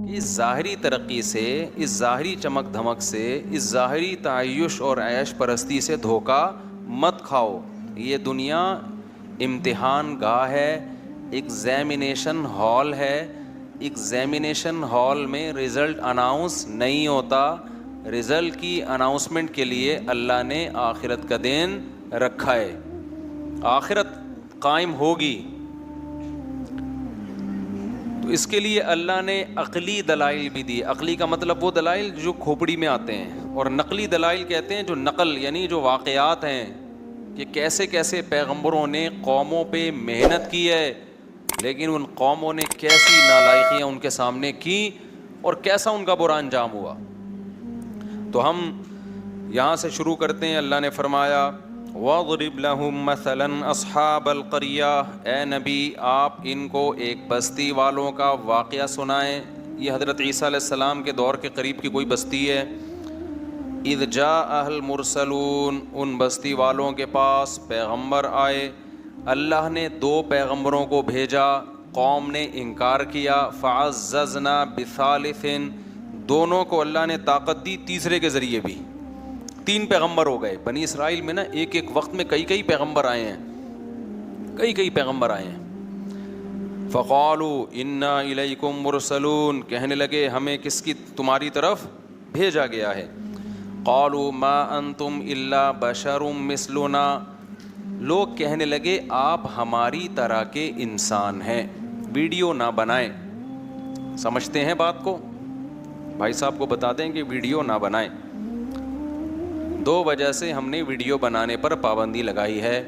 اس ظاہری ترقی سے، اس ظاہری چمک دھمک سے، اس ظاہری تعیش اور عیش پرستی سے دھوکہ مت کھاؤ. یہ دنیا امتحان گاہ ہے، ایگزامینیشن ہال ہے. ایگزامینیشن ہال میں رزلٹ اناؤنس نہیں ہوتا. رزلٹ کی اناؤنسمنٹ کے لیے اللہ نے آخرت کا دن رکھا ہے. آخرت قائم ہوگی تو اس کے لیے اللہ نے عقلی دلائل بھی دی. عقلی کا مطلب وہ دلائل جو کھوپڑی میں آتے ہیں، اور نقلی دلائل کہتے ہیں جو نقل یعنی جو واقعات ہیں کہ کیسے کیسے پیغمبروں نے قوموں پہ محنت کی ہے، لیکن ان قوموں نے کیسی نالائقیاں ان کے سامنے کی اور کیسا ان کا برا انجام ہوا. تو ہم یہاں سے شروع کرتے ہیں. اللہ نے فرمایا وَاضْرِبْ لَهُمْ مَثَلًا أَصْحَابَ الْقَرْيَةِ، اے نبی آپ ان کو ایک بستی والوں کا واقعہ سنائیں. یہ حضرت عیسیٰ علیہ السلام کے دور کے قریب کی کوئی بستی ہے. اِذْ جَاءَ الْمُرْسَلُونَ، ان بستی والوں کے پاس پیغمبر آئے. اللہ نے 2 پیغمبروں کو بھیجا، قوم نے انکار کیا. فَعَزَّزْنَا بِثَالِثٍ، دونوں کو اللہ نے طاقت دی تیسرے کے ذریعے بھی. 3 پیغمبر ہو گئے. بنی اسرائیل میں نا ایک ایک وقت میں کئی پیغمبر آئے ہیں، کئی پیغمبر آئے ہیں. فَقَالُوا إِنَّا إِلَيْكُمْ مُرْسَلُونَ، کہنے لگے ہمیں کس کی تمہاری طرف بھیجا گیا ہے. قَالُوا مَا أَنْتُمْ إِلَّا بَشَرٌ مِثْلُنَا، لوگ کہنے لگے آپ ہماری طرح کے انسان ہیں. ویڈیو نہ بنائیں. سمجھتے ہیں بات کو؟ بھائی صاحب کو بتا دیں کہ ویڈیو نہ بنائیں. 2 وجہ سے ہم نے ویڈیو بنانے پر پابندی لگائی ہے.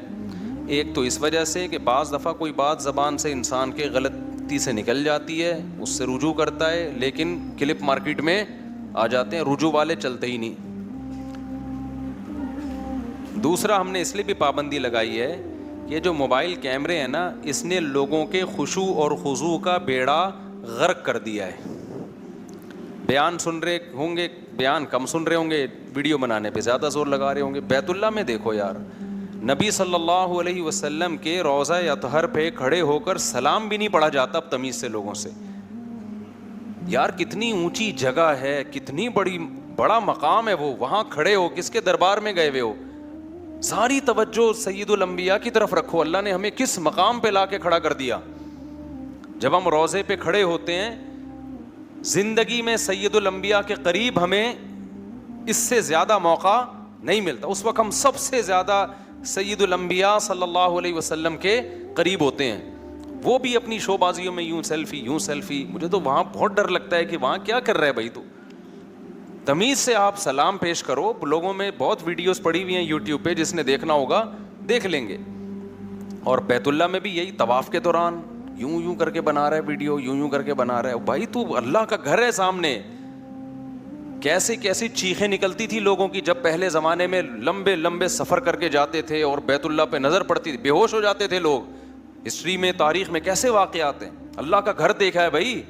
ایک تو اس وجہ سے کہ بعض دفعہ کوئی بات زبان سے انسان کے غلطی سے نکل جاتی ہے، اس سے رجوع کرتا ہے، لیکن کلپ مارکیٹ میں آ جاتے ہیں، رجوع والے چلتے ہی نہیں. دوسرا ہم نے اس لیے بھی پابندی لگائی ہے کہ جو موبائل کیمرے ہیں نا، اس نے لوگوں کے خشوع اور خضوع کا بیڑا غرق کر دیا ہے. بیان سن رہے ہوں گے، بیان کم سن رہے ہوں گے، ویڈیو بنانے پہ زیادہ زور لگا رہے ہوں گے. بیت اللہ میں دیکھو یار، نبی صلی اللہ علیہ وسلم کے روضہ اطہر پہ کھڑے ہو کر سلام بھی نہیں پڑھا جاتا اب تمیز سے لوگوں سے. یار کتنی اونچی جگہ ہے، کتنی بڑا مقام ہے وہ، وہاں کھڑے ہو، کس کے دربار میں گئے ہوئے ہو؟ ساری توجہ سید الانبیاء کی طرف رکھو. اللہ نے ہمیں کس مقام پہ لا کے کھڑا کر دیا. جب ہم روضے پہ کھڑے ہوتے ہیں، زندگی میں سید الانبیاء کے قریب ہمیں اس سے زیادہ موقع نہیں ملتا. اس وقت ہم سب سے زیادہ سید الانبیاء صلی اللہ علیہ وسلم کے قریب ہوتے ہیں. وہ بھی اپنی شو بازیوں میں یوں سیلفی. مجھے تو وہاں بہت ڈر لگتا ہے کہ وہاں کیا کر رہا ہے بھائی. تو تمیز سے آپ سلام پیش کرو. لوگوں میں بہت ویڈیوز پڑی ہوئی ہیں یوٹیوب پہ، جس نے دیکھنا ہوگا دیکھ لیں گے. اور بیت اللہ میں بھی یہی طواف کے دوران یوں کر کے بنا رہا ہے ویڈیو، یوں کر کے بنا رہا ہے. بھائی تو اللہ کا گھر ہے سامنے. کیسی چیخیں نکلتی تھی لوگوں کی جب پہلے زمانے میں لمبے سفر کر کے جاتے تھے اور بیت اللہ پہ نظر پڑتی تھی، بے ہوش ہو جاتے تھے لوگ. ہسٹری میں، تاریخ میں کیسے واقعات ہیں. اللہ کا گھر دیکھا ہے بھائی،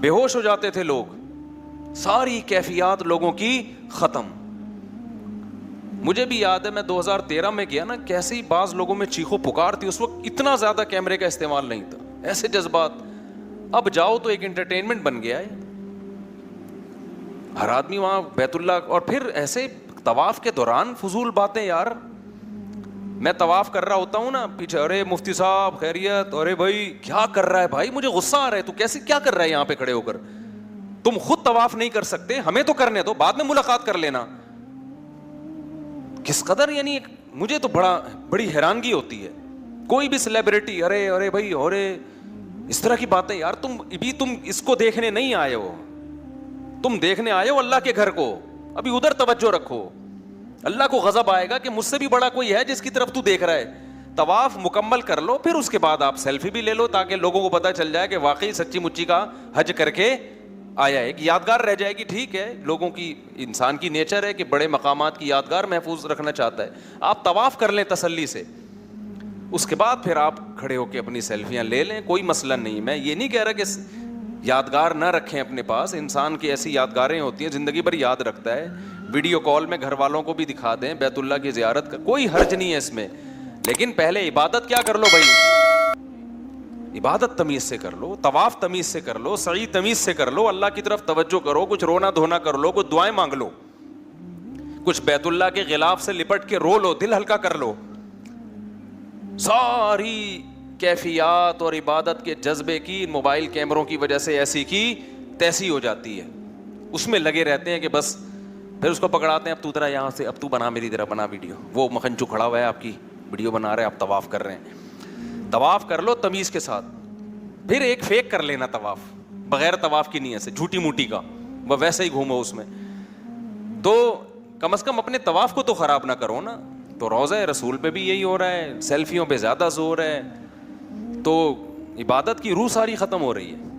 بے ہوش ہو جاتے تھے لوگ. ساری کیفیات لوگوں کی ختم. مجھے بھی یاد ہے میں 2013 میں گیا نا، کیسی بعض لوگوں میں چیخو پکار تھی. اس وقت اتنا زیادہ کیمرے کا استعمال نہیں تھا، ایسے جذبات. اب جاؤ تو ایک انٹرٹینمنٹ بن گیا ہے. ہر آدمی وہاں بیت اللہ. اور پھر ایسے طواف کے دوران فضول باتیں. یار میں طواف کر رہا ہوتا ہوں نا، پیچھے ارے مفتی صاحب خیریت، ارے بھائی کیا کر رہا ہے بھائی. مجھے غصہ آ رہا ہے، تو کیسے کیا کر رہا ہے یہاں پہ کھڑے ہو کر؟ تم خود طواف نہیں کر سکتے، ہمیں تو کرنے دو، بعد میں ملاقات کر لینا. کس قدر یعنی مجھے تو بڑی حیرانگی ہوتی ہے. کوئی بھی سیلیبریٹی ارے بھائی ارے اس طرح کی باتیں. یار تم اس کو دیکھنے نہیں آئے ہو، تم دیکھنے آئے ہو اللہ کے گھر کو. ابھی ادھر توجہ رکھو. اللہ کو غضب آئے گا کہ مجھ سے بھی بڑا کوئی ہے جس کی طرف تو دیکھ رہا ہے. طواف مکمل کر لو، پھر اس کے بعد آپ سیلفی بھی لے لو تاکہ لوگوں کو پتہ چل جائے کہ واقعی سچی مچی کا حج کر کے آیا ہے. ایک یادگار رہ جائے گی. ٹھیک ہے، لوگوں کی، انسان کی نیچر ہے کہ بڑے مقامات کی یادگار محفوظ رکھنا چاہتا ہے. آپ طواف کر لیں تسلی سے، اس کے بعد پھر آپ کھڑے ہو کے اپنی سیلفیاں لے لیں، کوئی مسئلہ نہیں. میں یہ نہیں کہہ رہا کہ یادگار نہ رکھیں اپنے پاس. انسان کی ایسی یادگاریں ہوتی ہیں زندگی بھر یاد رکھتا ہے. ویڈیو کال میں گھر والوں کو بھی دکھا دیں بیت اللہ کی زیارت کا، کوئی حرج نہیں ہے اس میں. لیکن پہلے عبادت کیا کر لو بھائی. عبادت تمیز سے کر لو, طواف تمیز سے کر لو, سعی تمیز سے کر لو, اللہ کی طرف توجہ کرو, کچھ رونا دھونا کر لو, کچھ دعائیں مانگ لو, کچھ بیت اللہ کے غلاف سے لپٹ کے رو لو, دل ہلکا کر لو. ساری کیفیات اور عبادت کے جذبے کی موبائل کیمروں کی وجہ سے ایسی کی تیسی ہو جاتی ہے, اس میں لگے رہتے ہیں کہ بس پھر اس کو پکڑاتے ہیں, اب تو ذرا یہاں سے, اب تو بنا میری طرح بنا ویڈیو, وہ مکھنچو کھڑا ہوا ہے آپ کی ویڈیو بنا رہے ہیں, آپ طواف کر رہے ہیں. طواف کر لو تمیز کے ساتھ, پھر ایک فیک کر لینا طواف بغیر طواف کی نیت سے, جھوٹی موٹی کا, وہ ویسے ہی گھومو اس میں. تو کم از کم اپنے طواف کو تو خراب نہ کرو نا. تو روضہ رسول پہ بھی یہی ہو رہا ہے, سیلفیوں پہ زیادہ زور ہے, تو عبادت کی روح ساری ختم ہو رہی ہے.